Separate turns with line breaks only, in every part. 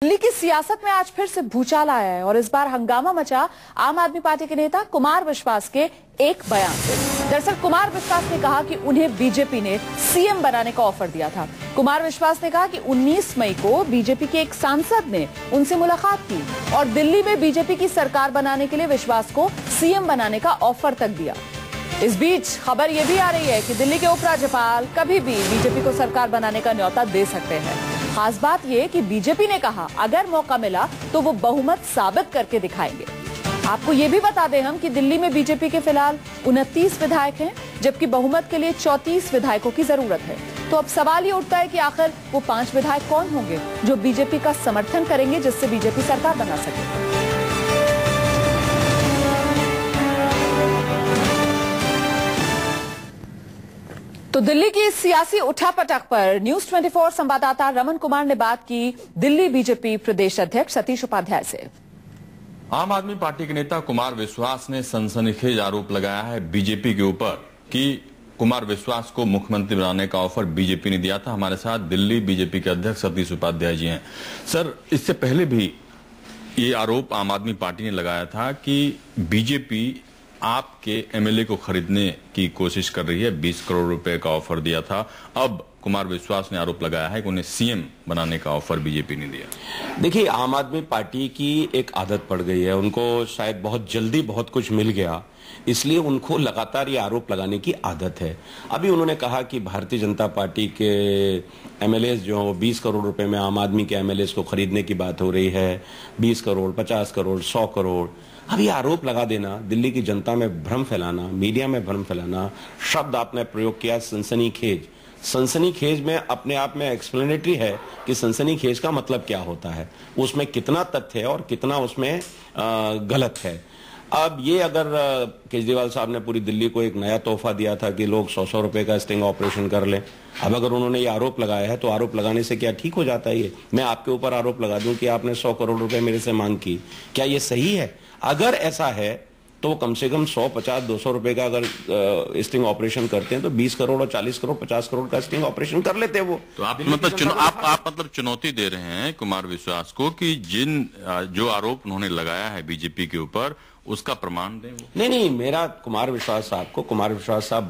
दिल्ली की सियासत में आज फिर से भूचाल आया है और इस बार हंगामा मचा आम आदमी पार्टी के नेता कुमार विश्वास के एक बयान से। दरअसल कुमार विश्वास ने कहा कि उन्हें बीजेपी ने सीएम बनाने का ऑफर दिया था। कुमार विश्वास ने कहा कि 19 मई को बीजेपी के एक सांसद ने उनसे मुलाकात की और दिल्ली में बीजेपी की सरकार बनाने के लिए विश्वास को सीएम बनाने का ऑफर तक दिया। इस बीच खबर यह भी आ रही है कि दिल्ली के उपराज्यपाल कभी भी बीजेपी को सरकार बनाने का न्योता दे सकते हैं। खास बात यह कि बीजेपी ने कहा अगर मौका मिला तो वो बहुमत साबित करके दिखाएंगे। आपको ये भी बता दें हम कि दिल्ली में बीजेपी के फिलहाल 29 विधायक हैं, जबकि बहुमत के लिए 34 विधायकों की जरूरत है। तो अब सवाल ये उठता है कि आखिर वो 5 विधायक कौन होंगे जो बीजेपी का समर्थन करेंगे, जिससे बीजेपी सरकार बना सके। तो दिल्ली की सियासी उठापटक पर न्यूज 24 संवाददाता रमन कुमार ने बात की दिल्ली बीजेपी प्रदेश अध्यक्ष सतीश उपाध्याय से।
आम आदमी पार्टी के नेता कुमार विश्वास ने सनसनीखेज आरोप लगाया है बीजेपी के ऊपर कि कुमार विश्वास को मुख्यमंत्री बनाने का ऑफर बीजेपी ने दिया था। हमारे साथ दिल्ली बीजेपी के अध्यक्ष सतीश उपाध्याय जी हैं। सर, इससे पहले भी ये आरोप आम आदमी पार्टी ने लगाया था कि बीजेपी आपके एमएलए को खरीदने की कोशिश कर रही है। 20 करोड़ रुपए का ऑफर दिया था। अब कुमार विश्वास ने आरोप लगाया है कि उन्हें सीएम बनाने का ऑफर बीजेपी ने दिया।
देखिए, आम आदमी पार्टी की एक आदत पड़ गई है, उनको शायद बहुत जल्दी बहुत कुछ मिल गया, इसलिए उनको लगातार ये आरोप लगाने की आदत है। अभी उन्होंने कहा कि भारतीय जनता पार्टी के एमएलए जो 20 करोड़ रुपए में आम आदमी के एमएलए को खरीदने की बात हो रही है। 20 करोड़, 50 करोड़, 100 करोड़। अब ये आरोप लगा देना, दिल्ली की जनता में भ्रम फैलाना, मीडिया में भ्रम फैलाना, शब्द आपने प्रयोग किया सनसनीखेज। सनसनीखेज में अपने आप में एक्सप्लेनेटरी है कि सनसनीखेज का मतलब क्या होता है, उसमें कितना तथ्य है और कितना उसमें गलत है। अब ये अगर केजरीवाल साहब ने पूरी दिल्ली को एक नया तोहफा दिया था कि लोग 100-100 रुपए का स्टिंग ऑपरेशन कर लें, अब अगर उन्होंने ये आरोप लगाया है तो आरोप लगाने से क्या ठीक हो जाता है? ये मैं आपके ऊपर आरोप लगा दूं कि आपने 100 करोड़ रुपए मेरे से मांग की, क्या ये सही है? अगर ऐसा है तो कम से कम 100, 50, 200 रुपए का अगर स्टिंग ऑपरेशन करते हैं तो 20 करोड़ और 40 करोड़, 50 करोड़ का स्टिंग ऑपरेशन कर लेते हैं वो।
तो आप मतलब चुनौती दे रहे हैं कुमार विश्वास को कि जो आरोप उन्होंने लगाया है बीजेपी के ऊपर, उसका प्रमाण दें वो।
नहीं, मेरा कुमार विश्वास साहब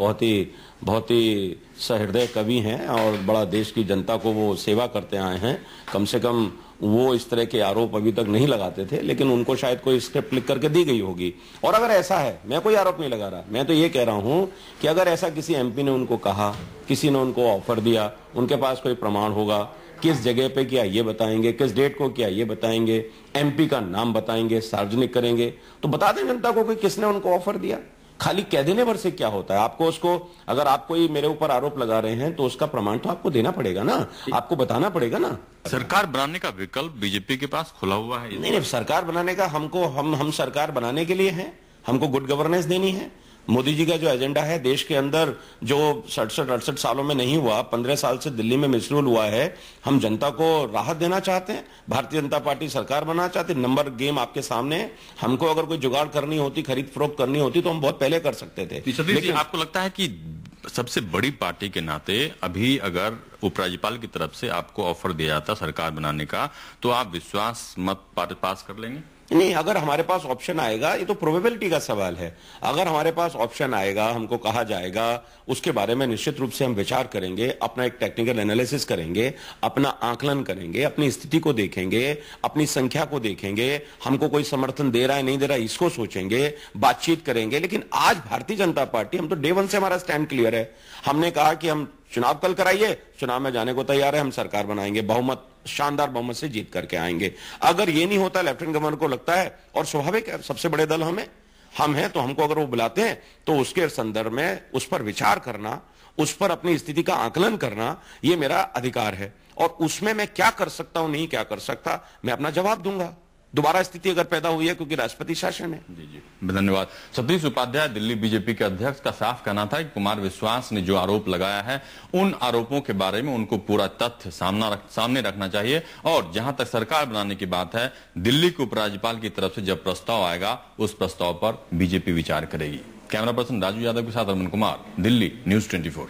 बहुत ही सहृदय कवि हैं और बड़ा देश की जनता को वो सेवा करते आए हैं। कम से कम वो इस तरह के आरोप अभी तक नहीं लगाते थे, लेकिन उनको शायद कोई स्क्रिप्ट लिख करके दी गई होगी। और अगर ऐसा है, मैं कोई आरोप नहीं लगा रहा, मैं तो ये कह रहा हूं कि अगर ऐसा किसी एमपी ने उनको कहा, किसी ने उनको ऑफर दिया, उनके पास कोई प्रमाण होगा, किस जगह पे किया ये बताएंगे, किस डेट को किया ये बताएंगे, एमपी का नाम बताएंगे, सार्वजनिक करेंगे, तो बता दें जनता को कि किसने उनको ऑफर दिया। खाली कह देने भर से क्या होता है? आपको उसको, अगर आप कोई मेरे ऊपर आरोप लगा रहे हैं तो उसका प्रमाण तो आपको देना पड़ेगा ना, आपको बताना पड़ेगा ना।
सरकार बनाने का विकल्प बीजेपी के पास खुला हुआ है।
नहीं, सरकार बनाने का हम सरकार बनाने के लिए हैं, हमको गुड गवर्नेंस देनी है। मोदी जी का जो एजेंडा है, देश के अंदर जो 67-68 सालों में नहीं हुआ, 15 साल से दिल्ली में मिसरूल हुआ है, हम जनता को राहत देना चाहते हैं। भारतीय जनता पार्टी सरकार बनाना चाहती है। नंबर गेम आपके सामने है। हमको अगर कोई जुगाड़ करनी होती, खरीद फरोख्त करनी होती तो हम बहुत पहले कर सकते थे।
लेकिन आपको लगता है कि सबसे बड़ी पार्टी के नाते अभी अगर उपराज्यपाल की तरफ से आपको ऑफर दिया जाता सरकार बनाने का, तो आप विश्वास मत पास कर लेंगे?
नहीं, अगर हमारे पास ऑप्शन आएगा, ये तो प्रोबेबिलिटी का सवाल है। अगर हमारे पास ऑप्शन आएगा, हमको कहा जाएगा, उसके बारे में निश्चित रूप से हम विचार करेंगे, अपना एक टेक्निकल एनालिसिस करेंगे, अपना आकलन करेंगे, अपनी स्थिति को देखेंगे, अपनी संख्या को देखेंगे, हमको कोई समर्थन दे रहा है नहीं दे रहा है इसको सोचेंगे, बातचीत करेंगे। लेकिन आज भारतीय जनता पार्टी, हम तो डे वन से हमारा स्टैंड क्लियर है। हमने कहा कि हम चुनाव कल कराइए, चुनाव में जाने को तैयार है, हम सरकार बनाएंगे, बहुमत, शानदार बहुमत से जीत करके आएंगे। अगर ये नहीं होता, लेफ्टिनेंट गवर्नर को लगता है, और स्वाभाविक है, सबसे बड़े दल हम हैं, तो हमको अगर वो बुलाते हैं तो उसके संदर्भ में उस पर विचार करना, उस पर अपनी स्थिति का आकलन करना, ये मेरा अधिकार है। और उसमें मैं क्या कर सकता हूं, नहीं क्या कर सकता, मैं अपना जवाब दूंगा। दोबारा स्थिति अगर पैदा हुई है, क्योंकि राष्ट्रपति शासन है।
जी, धन्यवाद। सतीश उपाध्याय, दिल्ली बीजेपी के अध्यक्ष का साफ कहना था कि कुमार विश्वास ने जो आरोप लगाया है, उन आरोपों के बारे में उनको पूरा तथ्य सामने रखना चाहिए। और जहां तक सरकार बनाने की बात है, दिल्ली के उपराज्यपाल की तरफ से जब प्रस्ताव आएगा, उस प्रस्ताव पर बीजेपी विचार करेगी। कैमरा पर्सन राजू यादव के साथ रमन कुमार, दिल्ली, न्यूज 24।